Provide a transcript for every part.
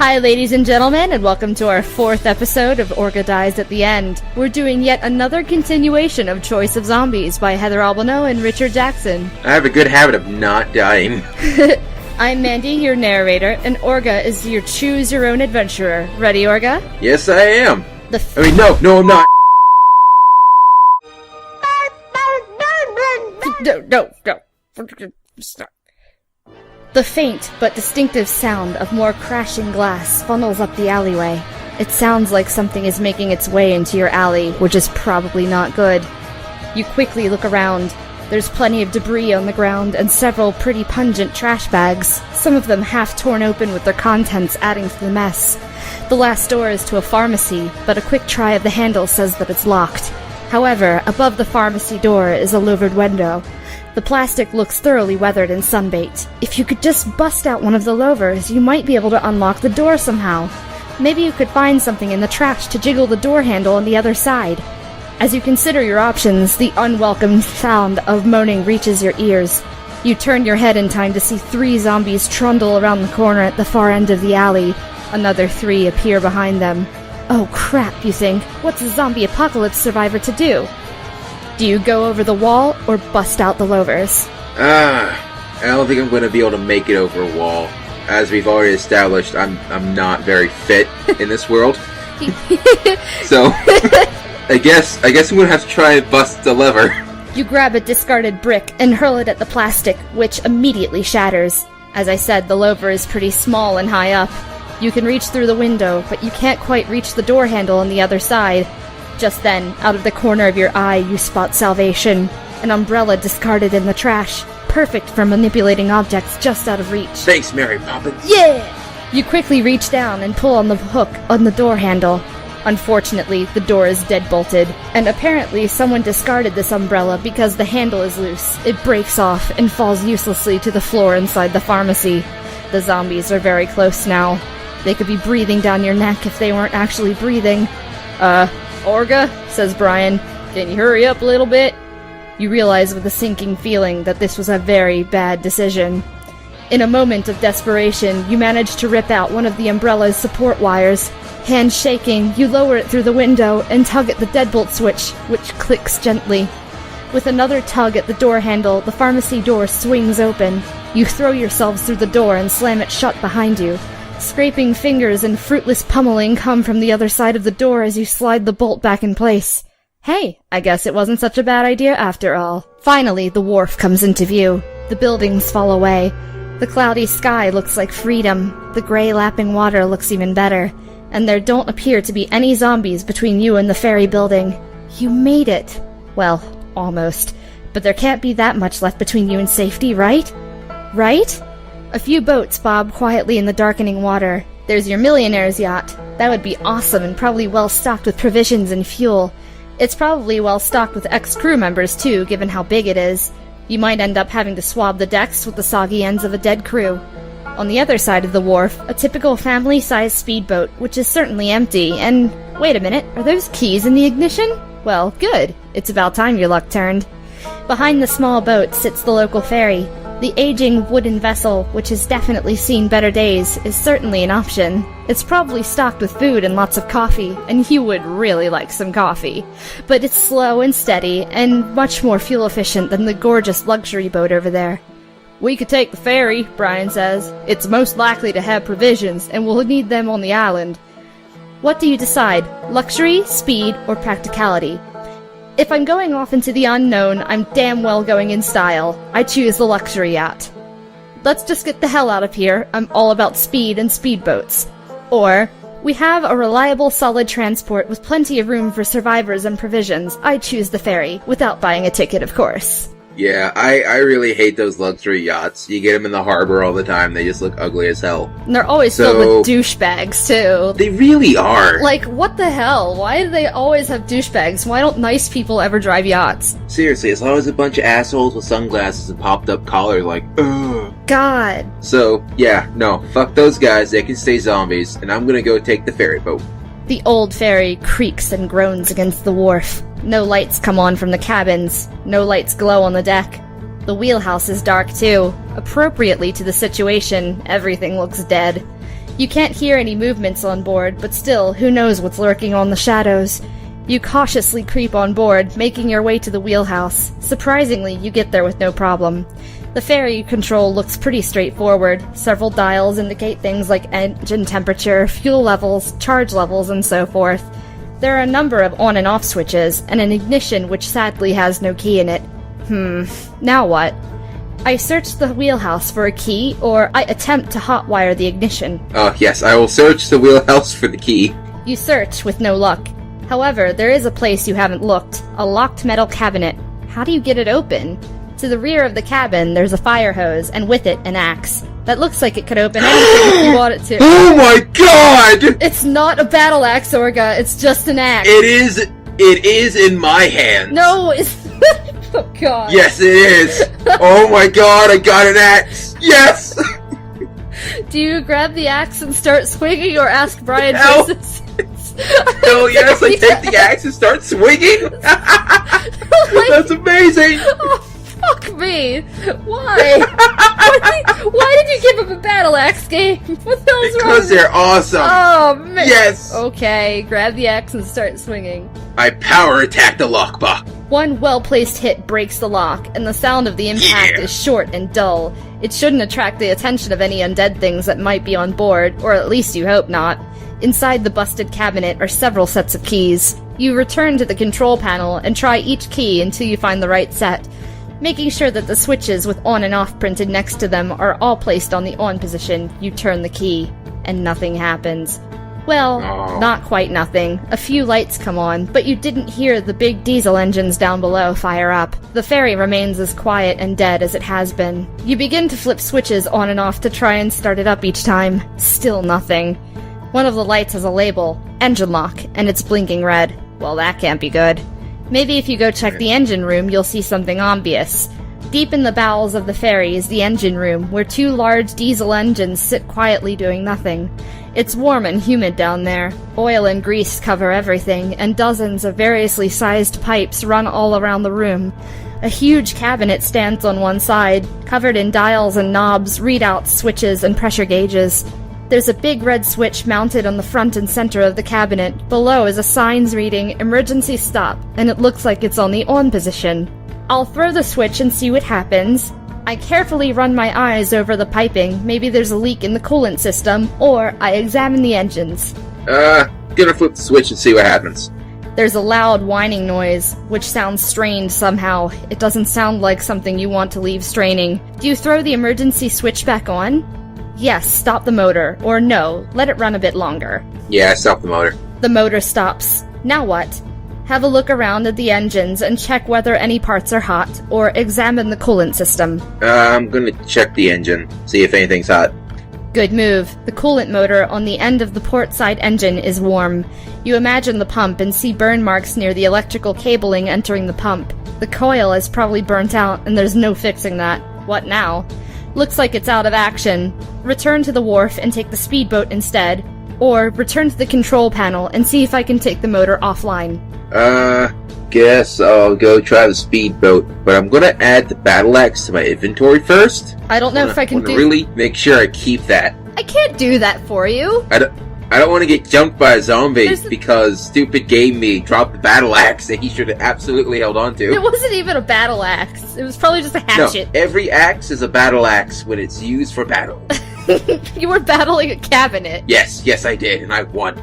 Hi ladies and gentlemen, and welcome to our 4th episode of Orga Dies at the End. We're doing yet another continuation of Choice of Zombies by Heather Albano and Richard Jackson. I have a good habit of not dying. I'm Mandy, your narrator, and Orga is your choose-your-own adventurer. Ready, Orga? Yes, I am. No, I'm not. No. Stop. The faint but distinctive sound of more crashing glass funnels up the alleyway. It sounds like something is making its way into your alley, which is probably not good. You quickly look around. There's plenty of debris on the ground and several pretty pungent trash bags, some of them half torn open with their contents adding to the mess. The last door is to a pharmacy, but a quick try of the handle says that it's locked. However, above the pharmacy door is a louvered window. The plastic looks thoroughly weathered and sunbaked. If you could just bust out one of the louvers, you might be able to unlock the door somehow. Maybe you could find something in the trash to jiggle the door handle on the other side. As you consider your options, the unwelcome sound of moaning reaches your ears. You turn your head in time to see 3 zombies trundle around the corner at the far end of the alley. Another 3 appear behind them. Oh crap, you think. What's a zombie apocalypse survivor to do? Do you go over the wall or bust out the louvers? I don't think I'm going to be able to make it over a wall. As we've already established, I'm not very fit in this world. So, I guess I'm going to have to try and bust the lever. You grab a discarded brick and hurl it at the plastic, which immediately shatters. As I said, the louver is pretty small and high up. You can reach through the window, but you can't quite reach the door handle on the other side. Just then, out of the corner of your eye, you spot Salvation, an umbrella discarded in the trash, perfect for manipulating objects just out of reach. Thanks, Mary Poppins. Yeah! You quickly reach down and pull on the hook on the door handle. Unfortunately, the door is dead-bolted, and apparently someone discarded this umbrella because the handle is loose. It breaks off and falls uselessly to the floor inside the pharmacy. The zombies are very close now. They could be breathing down your neck if they weren't actually breathing. Orga, says Brian, can you hurry up a little bit? You realize with a sinking feeling that this was a very bad decision. In a moment of desperation, you manage to rip out one of the umbrella's support wires. Hands shaking, you lower it through the window and tug at the deadbolt switch, which clicks gently. With another tug at the door handle, the pharmacy door swings open. You throw yourselves through the door and slam it shut behind you. Scraping fingers and fruitless pummeling come from the other side of the door as you slide the bolt back in place. Hey, I guess it wasn't such a bad idea after all. Finally, the wharf comes into view. The buildings fall away. The cloudy sky looks like freedom. The gray lapping water looks even better. And there don't appear to be any zombies between you and the ferry building. You made it. Well, almost. But there can't be that much left between you and safety, right? Right? A few boats bob quietly in the darkening water. There's your millionaire's yacht. That would be awesome and probably well stocked with provisions and fuel. It's probably well stocked with ex-crew members too, given how big it is. You might end up having to swab the decks with the soggy ends of a dead crew. On the other side of the wharf, a typical family-sized speedboat, which is certainly empty, and... Wait a minute, are those keys in the ignition? Well, good. It's about time your luck turned. Behind the small boat sits the local ferry. The aging wooden vessel, which has definitely seen better days, is certainly an option. It's probably stocked with food and lots of coffee, and you would really like some coffee. But it's slow and steady, and much more fuel efficient than the gorgeous luxury boat over there. We could take the ferry, Brian says. It's most likely to have provisions, and we'll need them on the island. What do you decide? Luxury, speed, or practicality? If I'm going off into the unknown, I'm damn well going in style. I choose the luxury yacht. Let's just get the hell out of here. I'm all about speed and speedboats. Or, we have a reliable, solid transport with plenty of room for survivors and provisions. I choose the ferry, without buying a ticket, of course. Yeah, I really hate those luxury yachts. You get them in the harbor all the time, they just look ugly as hell. And they're always filled with douchebags, too. They really are. Like, what the hell? Why do they always have douchebags? Why don't nice people ever drive yachts? Seriously, as long as a bunch of assholes with sunglasses and popped-up collars like, ugh. God. So, yeah, no, fuck those guys, they can stay zombies, and I'm gonna go take the ferry boat. The old ferry creaks and groans against the wharf. No lights come on from the cabins. No lights glow on the deck. The wheelhouse is dark too. Appropriately to the situation, everything looks dead. You can't hear any movements on board, but still, who knows what's lurking on the shadows. You cautiously creep on board, making your way to the wheelhouse. Surprisingly, you get there with no problem. The ferry control looks pretty straightforward. Several dials indicate things like engine temperature, fuel levels, charge levels, and so forth. There are a number of on and off switches, and an ignition which sadly has no key in it. Now what? I search the wheelhouse for a key, or I attempt to hotwire the ignition. Oh, yes, I will search the wheelhouse for the key. You search with no luck. However, there is a place you haven't looked. A locked metal cabinet. How do you get it open? To the rear of the cabin, there's a fire hose, and with it, an axe. That looks like it could open anything if you want it to. Oh my god! It's not a battle axe, Orga. It's just an axe. It is in my hand. No, it's... Oh god. Yes, it is. Oh my god, I got an axe. Yes! Do you grab the axe and start swinging, or ask Brian No. for assistance? Oh yes, I take the axe and start swinging. That's amazing. Oh, fuck me! Why? Why did you give him a battle axe game? What the hell's wrong? Because they're awesome. Oh man! Yes. Okay, grab the axe and start swinging. I power attack the lockbox. One well-placed hit breaks the lock, and the sound of the impact is short and dull. It shouldn't attract the attention of any undead things that might be on board, or at least you hope not. Inside the busted cabinet are several sets of keys. You return to the control panel and try each key until you find the right set. Making sure that the switches with on and off printed next to them are all placed on the on position, you turn the key, and nothing happens. Well, not quite nothing. A few lights come on, but you didn't hear the big diesel engines down below fire up. The ferry remains as quiet and dead as it has been. You begin to flip switches on and off to try and start it up each time. Still nothing. One of the lights has a label, engine lock, and it's blinking red. Well, that can't be good. Maybe if you go check the engine room, you'll see something obvious. Deep in the bowels of the ferry is the engine room, where two large diesel engines sit quietly doing nothing. It's warm and humid down there. Oil and grease cover everything, and dozens of variously sized pipes run all around the room. A huge cabinet stands on one side, covered in dials and knobs, readouts, switches, and pressure gauges. There's a big red switch mounted on the front and center of the cabinet. Below is a signs reading emergency stop, and it looks like it's on the on position. I'll throw the switch and see what happens. I carefully run my eyes over the piping. Maybe there's a leak in the coolant system, or I examine the engines. Gonna flip the switch and see what happens. There's a loud whining noise, which sounds strained somehow. It doesn't sound like something you want to leave straining. Do you throw the emergency switch back on? Yes, stop the motor. Or no, let it run a bit longer. Yeah, stop the motor. The motor stops. Now what? Have a look around at the engines and check whether any parts are hot, or examine the coolant system. I'm gonna check the engine, see if anything's hot. Good move. The coolant motor on the end of the port side engine is warm. You imagine the pump and see burn marks near the electrical cabling entering the pump. The coil is probably burnt out, and there's no fixing that. What now? Looks like it's out of action. Return to the wharf and take the speedboat instead. Or return to the control panel and see if I can take the motor offline. Guess I'll go try the speedboat, but I'm gonna add the battle axe to my inventory first. I don't know if I can do... really make sure I keep that. I can't do that for you. I don't want to get jumped by a zombie because stupid game me dropped the battle axe that he should have absolutely held on to. It wasn't even a battle axe. It was probably just a hatchet. No, every axe is a battle axe when it's used for battle. You were battling a cabinet. Yes, I did, and I won.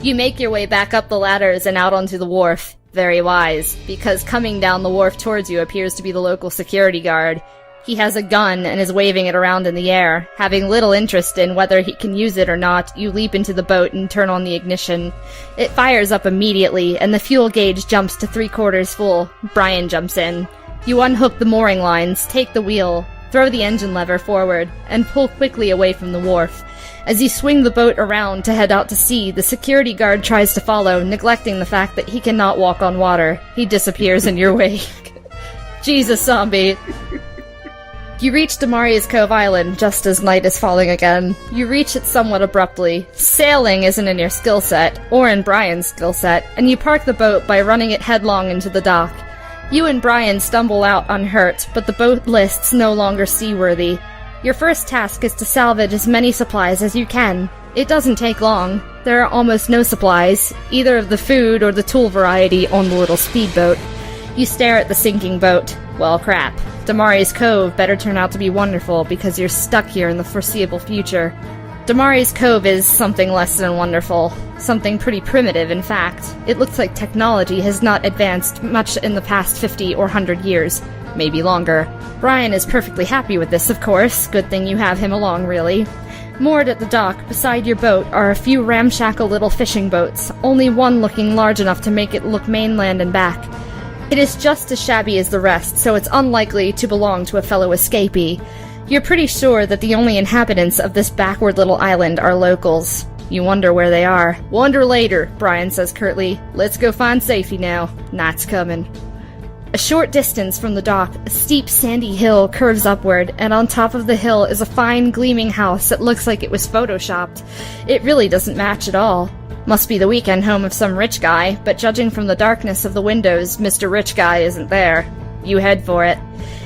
You make your way back up the ladders and out onto the wharf. Very wise, because coming down the wharf towards you appears to be the local security guard. He has a gun and is waving it around in the air. Having little interest in whether he can use it or not, you leap into the boat and turn on the ignition. It fires up immediately, and the fuel gauge jumps to 3/4 full. Brian jumps in. You unhook the mooring lines, take the wheel, throw the engine lever forward, and pull quickly away from the wharf. As you swing the boat around to head out to sea, the security guard tries to follow, neglecting the fact that he cannot walk on water. He disappears in your wake. Jesus, zombie. You reach Demaria's Cove Island just as night is falling again. You reach it somewhat abruptly. Sailing isn't in your skill set, or in Brian's skill set, and you park the boat by running it headlong into the dock. You and Brian stumble out unhurt, but the boat lists no longer seaworthy. Your first task is to salvage as many supplies as you can. It doesn't take long. There are almost no supplies, either of the food or the tool variety on the little speedboat. You stare at the sinking boat. Well, crap. Damari's Cove better turn out to be wonderful because you're stuck here in the foreseeable future. Damari's Cove is something less than wonderful. Something pretty primitive, in fact. It looks like technology has not advanced much in the past 50 or 100 years. Maybe longer. Brian is perfectly happy with this, of course. Good thing you have him along, really. Moored at the dock, beside your boat, are a few ramshackle little fishing boats, only one looking large enough to make it look mainland and back. It is just as shabby as the rest, so it's unlikely to belong to a fellow escapee. You're pretty sure that the only inhabitants of this backward little island are locals. You wonder where they are. Wonder later, Brian says curtly. Let's go find safety now. Night's coming. A short distance from the dock, a steep sandy hill curves upward, and on top of the hill is a fine gleaming house that looks like it was photoshopped. It really doesn't match at all. Must be the weekend home of some rich guy, but judging from the darkness of the windows, Mr. Rich Guy isn't there. You head for it.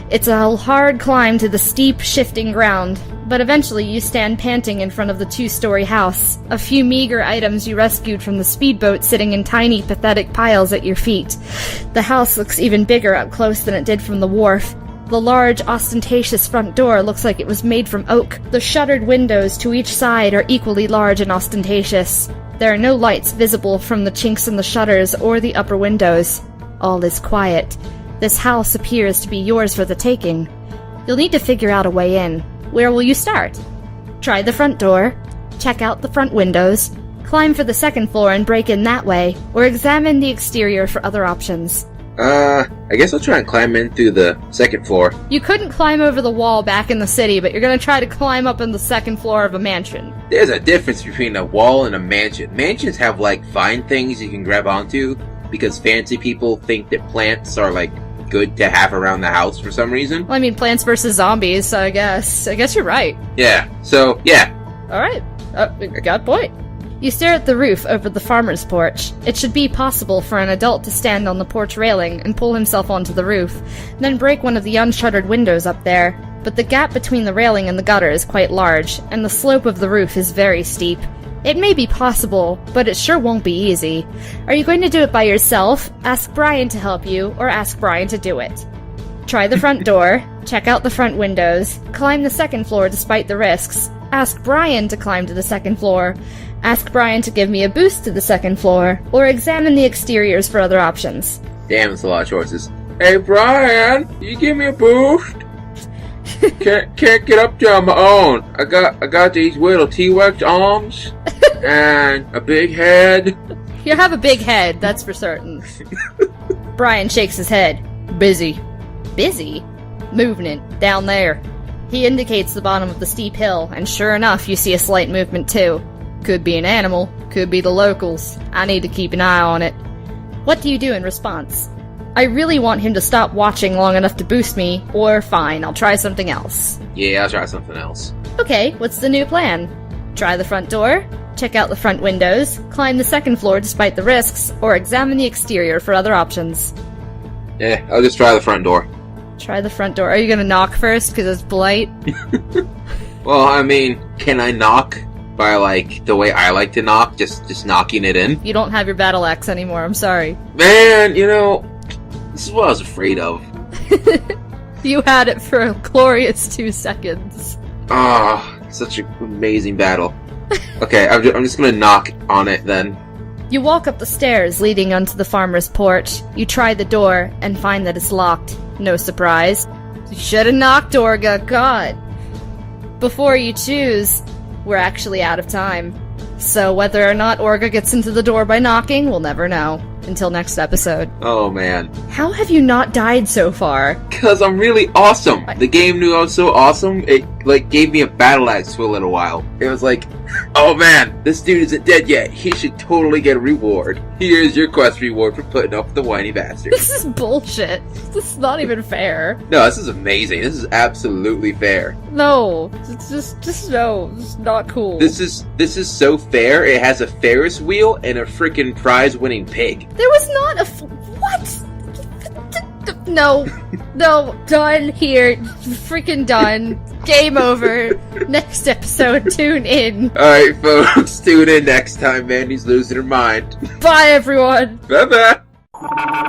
It's a hard climb to the steep, shifting ground, but eventually you stand panting in front of the two-story house, a few meager items you rescued from the speedboat sitting in tiny, pathetic piles at your feet. The house looks even bigger up close than it did from the wharf. The large, ostentatious front door looks like it was made from oak. The shuttered windows to each side are equally large and ostentatious. There are no lights visible from the chinks in the shutters or the upper windows. All is quiet. This house appears to be yours for the taking. You'll need to figure out a way in. Where will you start? Try the front door, check out the front windows, climb for the second floor and break in that way, or examine the exterior for other options. I guess I'll try and climb in through the second floor. You couldn't climb over the wall back in the city, but you're gonna try to climb up on the second floor of a mansion. There's a difference between a wall and a mansion. Mansions have, vine things you can grab onto, because fancy people think that plants are, good to have around the house for some reason. Well, I mean, Plants vs. Zombies, so I guess you're right. Yeah, so, yeah. Alright, got a point. You stare at the roof over the farmer's porch. It should be possible for an adult to stand on the porch railing and pull himself onto the roof, then break one of the unshuttered windows up there. But the gap between the railing and the gutter is quite large, and the slope of the roof is very steep. It may be possible, but it sure won't be easy. Are you going to do it by yourself, ask Brian to help you, or ask Brian to do it? Try the front door, check out the front windows, climb the second floor despite the risks, ask Brian to climb to the second floor, ask Brian to give me a boost to the second floor, or examine the exteriors for other options. Damn, it's a lot of choices. Hey Brian, you give me a boost? Can't get up there on my own. I got these little T-Rex arms and a big head. You have a big head, that's for certain. Brian shakes his head. Busy. Busy? Movement, down there. He indicates the bottom of the steep hill, and sure enough, you see a slight movement too. Could be an animal, could be the locals. I need to keep an eye on it. What do you do in response? I really want him to stop watching long enough to boost me, or fine, I'll try something else. Yeah, I'll try something else. Okay, what's the new plan? Try the front door, check out the front windows, climb the second floor despite the risks, or examine the exterior for other options. Yeah, I'll just try the front door. Try the front door. Are you gonna knock first, because it's polite? Well, I mean, can I knock by, the way I like to knock? Just knocking it in? You don't have your battle axe anymore, I'm sorry. Man, this is what I was afraid of. You had it for a glorious 2 seconds. Ah, such an amazing battle. Okay, I'm just gonna knock on it then. You walk up the stairs leading onto the farmer's porch. You try the door and find that it's locked. No surprise. You should have knocked, Orga. God. Before you choose, we're actually out of time. So whether or not Orga gets into the door by knocking, we'll never know. Until next episode. Oh, man. How have you not died so far? Because I'm really awesome. The game knew I was so awesome, it, gave me a battle axe for a little while. It was like, oh man, this dude isn't dead yet. He should totally get a reward. Here's your quest reward for putting up with the whiny bastard. This is bullshit. This is not even fair. No, this is amazing. This is absolutely fair. No. It's just no. It's not cool. This is so fair. It has a Ferris wheel and a freaking prize-winning pig. There was not a... What? No. No, done here. Freaking done. Game over. Next episode, tune in. Alright, folks, tune in next time. Mandy's losing her mind. Bye, everyone. Bye-bye.